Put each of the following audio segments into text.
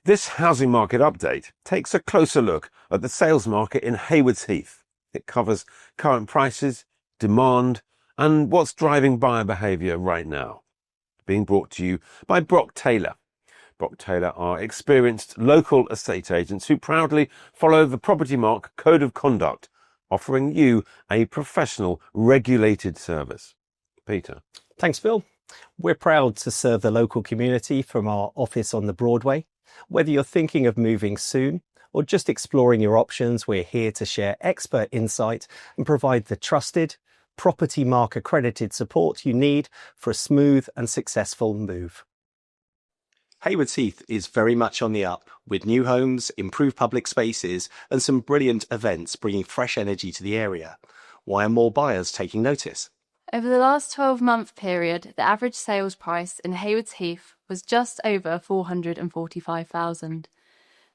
This housing market update takes a closer look at the sales market in Haywards Heath. It covers current prices, demand, and what's driving buyer behaviour right now. Being brought to you by Brock Taylor. Brock Taylor are experienced local estate agents who proudly follow the Property Mark Code of Conduct, offering you a professional, regulated service. Peter. Thanks, Phil. We're proud to serve the local community from our office on the Broadway. Whether you're thinking of moving soon or just exploring your options, we're here to share expert insight and provide the trusted, Property Mark accredited support you need for a smooth and successful move. Haywards Heath is very much on the up, with new homes, improved public spaces and some brilliant events bringing fresh energy to the area. Why are more buyers taking notice? Over the last 12-month period, the average sales price in Haywards Heath was just over $445,000,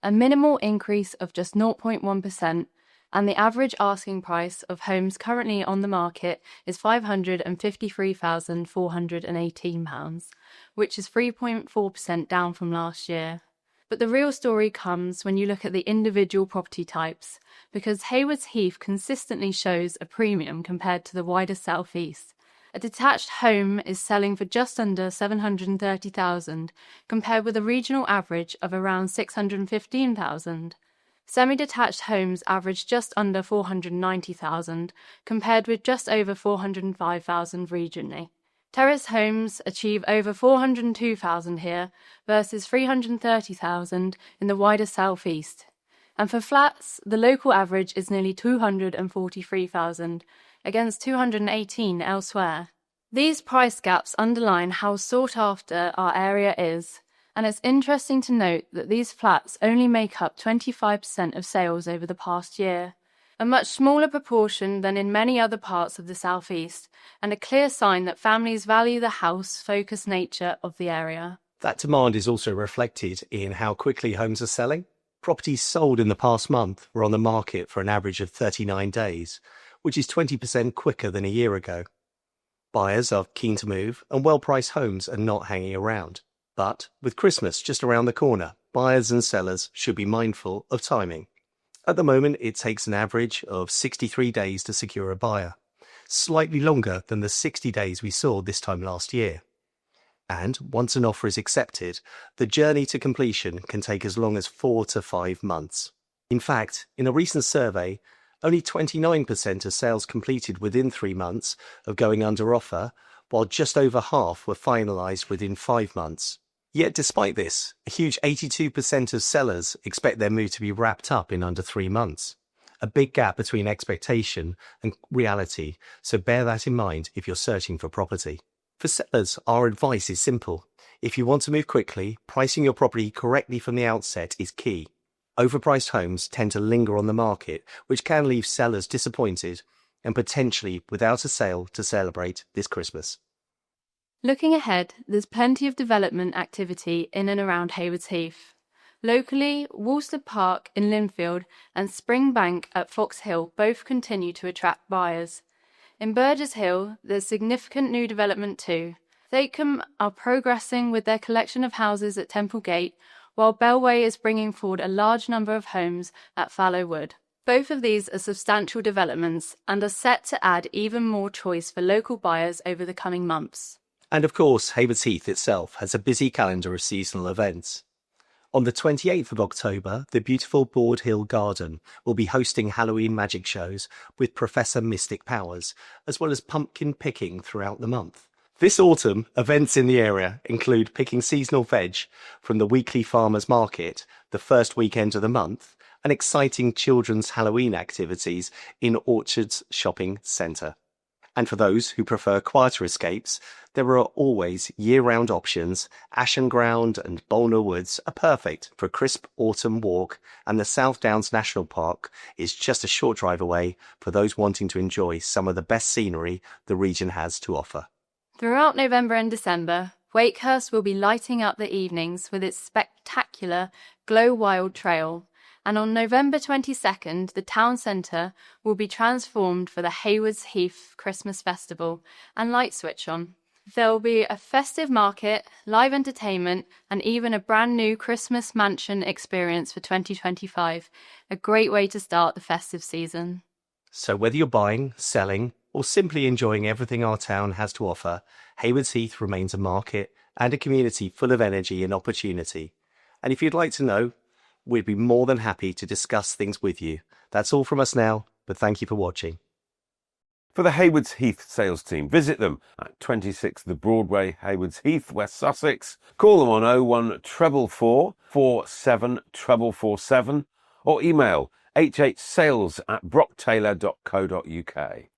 a minimal increase of just 0.1%, and the average asking price of homes currently on the market is £553,418, which is 3.4% down from last year. But the real story comes when you look at the individual property types, because Haywards Heath consistently shows a premium compared to the wider South East. A detached home is selling for just under $730,000, compared with a regional average of around $615,000. Semi-detached homes average just under $490,000, compared with just over $405,000 regionally. Terrace homes achieve over $402,000 here versus $330,000 in the wider South East. And for flats, the local average is nearly $243,000 against $218,000 elsewhere. These price gaps underline how sought after our area is, and it's interesting to note that these flats only make up 25% of sales over the past year, a much smaller proportion than in many other parts of the South East, and a clear sign that families value the house-focused nature of the area. That demand is also reflected in how quickly homes are selling. Properties sold in the past month were on the market for an average of 39 days, which is 20% quicker than a year ago. Buyers are keen to move, and well-priced homes are not hanging around. But with Christmas just around the corner, buyers and sellers should be mindful of timing. At the moment, it takes an average of 63 days to secure a buyer, slightly longer than the 60 days we saw this time last year. And once an offer is accepted, the journey to completion can take as long as 4 to 5 months. In fact, in a recent survey, only 29% of sales completed within 3 months of going under offer, while just over half were finalised within 5 months. Yet despite this, a huge 82% of sellers expect their move to be wrapped up in under 3 months. A big gap between expectation and reality, so bear that in mind if you're searching for property. For sellers, our advice is simple. If you want to move quickly, pricing your property correctly from the outset is key. Overpriced homes tend to linger on the market, which can leave sellers disappointed and potentially without a sale to celebrate this Christmas. Looking ahead, there's plenty of development activity in and around Haywards Heath. Locally, Woolstead Park in Linfield and Springbank at Fox Hill both continue to attract buyers. In Burgess Hill, there's significant new development too. Thacombe are progressing with their collection of houses at Temple Gate, while Bellway is bringing forward a large number of homes at Fallow Wood. Both of these are substantial developments and are set to add even more choice for local buyers over the coming months. And of course, Haywards Heath itself has a busy calendar of seasonal events. On the 28th of October, the beautiful Board Hill Garden will be hosting Halloween magic shows with Professor Mystic Powers, as well as pumpkin picking throughout the month. This autumn, events in the area include picking seasonal veg from the weekly farmers market the first weekend of the month, and exciting children's Halloween activities in Orchards Shopping Centre. And for those who prefer quieter escapes, there are always year-round options. Ashen Ground and Bolner Woods are perfect for a crisp autumn walk, and the South Downs National Park is just a short drive away for those wanting to enjoy some of the best scenery the region has to offer. Throughout November and December, Wakehurst will be lighting up the evenings with its spectacular Glow Wild Trail. And on November 22nd, the town centre will be transformed for the Haywards Heath Christmas Festival and light switch on. There'll be a festive market, live entertainment, and even a brand new Christmas mansion experience for 2025. A great way to start the festive season. So whether you're buying, selling, or simply enjoying everything our town has to offer, Haywards Heath remains a market and a community full of energy and opportunity. And if you'd like to know, we'd be more than happy to discuss things with you. That's all from us now, but thank you for watching. For the Haywards Heath sales team, visit them at 26 The Broadway, Haywards Heath, West Sussex. Call them on 01444 47 or email hhsales@brocktaylor.co.uk.